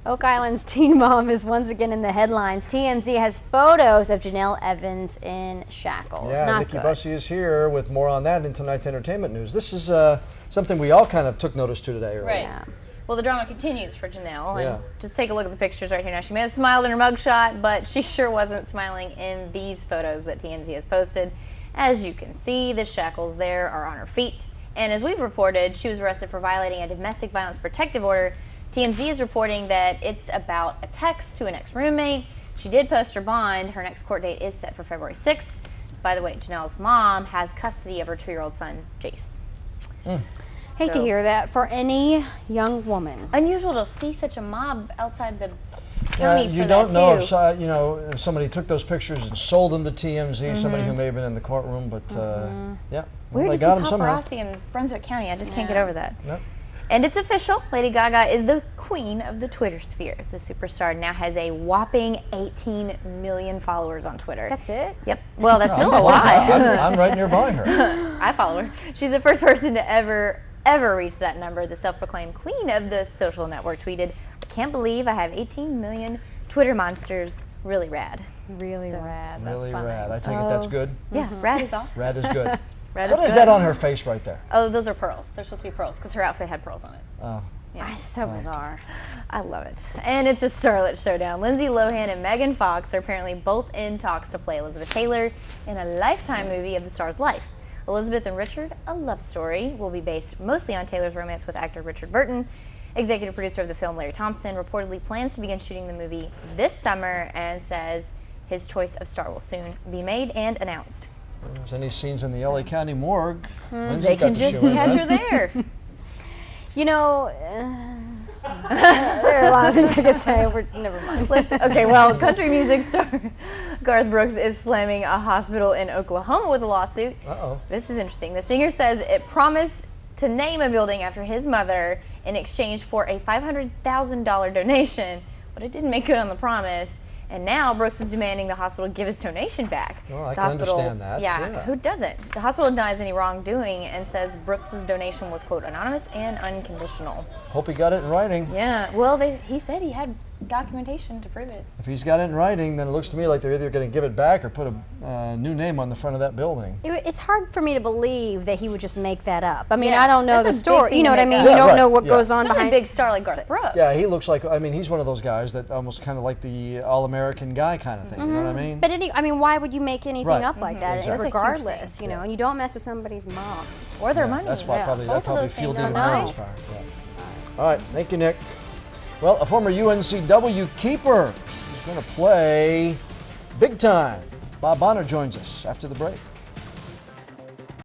Oak Island's teen mom is once again in the headlines. TMZ has photos of Janelle Evans in shackles. Yeah, Not Nikki good. Bussey is here with more on that in tonight's entertainment news. This is something we all kind of took notice to today. Right. Yeah. Well, the drama continues for Janelle. Yeah. And just take a look at the pictures right here now. She may have smiled in her mugshot, but she sure wasn't smiling in these photos that TMZ has posted. As you can see, the shackles there are on her feet. And as we've reported, she was arrested for violating a domestic violence protective order. TMZ is reporting that it's about a text to an ex-roommate. She did post her bond. Her next court date is set for February 6th. By the way, Janelle's mom has custody of her 2-year-old son, Jace. Hate to hear that for any young woman. Unusual to see such a mob outside the county You for don't that know too. if if somebody took those pictures and sold them to TMZ, somebody who may have been in the courtroom, but yeah, well, Weird they to got see them somehow. paparazzi in Brunswick County. I just can't get over that. Yep. And it's official. Lady Gaga is the queen of the Twitter sphere. The superstar now has a whopping 18 million followers on Twitter. That's it? Yep. Well, that's still a I'm, lot. I'm right nearby her. I follow her. She's the first person to ever reach that number. The self-proclaimed queen of the social network tweeted, "I can't believe I have 18 million Twitter monsters. Really rad." Really So, rad. Really That's funny. rad. I take it that's good. Yeah, rad is awesome. Rad is good. Rad What is good. that on her face right there? Oh, those are pearls. They're supposed to be pearls because her outfit had pearls on it. Oh. Yeah. So bizarre. I love it. And it's a starlet showdown. Lindsay Lohan and Megan Fox are apparently both in talks to play Elizabeth Taylor in a Lifetime movie of the star's life. Elizabeth and Richard, a love story, will be based mostly on Taylor's romance with actor Richard Burton. Executive producer of the film, Larry Thompson, reportedly plans to begin shooting the movie this summer and says his choice of star will soon be made and announced. If there's any scenes in the LA County morgue, Lindsay's They got can to just show in catch that. her there. You know, there are a lot of things I could say. Never mind. Okay, well, country music star Garth Brooks is slamming a hospital in Oklahoma with a lawsuit. Uh-oh. This is interesting. The singer says it promised to name a building after his mother in exchange for a $500,000 donation, but it didn't make good on the promise. And now Brooks is demanding the hospital give his donation back. Well, I The can hospital- understand that, Yeah, yeah. who doesn't? The hospital denies any wrongdoing and says Brooks' donation was, quote, anonymous and unconditional. Hope he got it in writing. Yeah, well, he said he had documentation to prove it. If he's got it in writing, then it looks to me like they're either going to give it back or put a new name on the front of that building. It's hard for me to believe that he would just make that up. I mean, Yeah, I don't know that's the a big story. thing You know to what I make mean? up. You Yeah, don't right, know what yeah. goes on Especially a behind. big star like Garth Brooks. Yeah, he looks like, I mean, he's one of those guys that almost kind of like the all-American guy kind of thing, you know what I mean? But I mean, why would you make anything Right. up like that? Exactly. That's a huge Regardless, thing. you know, and you don't mess with somebody's mom. Or their money. That's why Yeah. probably Both that of probably those things fueled are him nice. around fire. Yeah. All right, thank you, Nick. Well, a former UNCW keeper is going to play big time. Bob Bonner joins us after the break.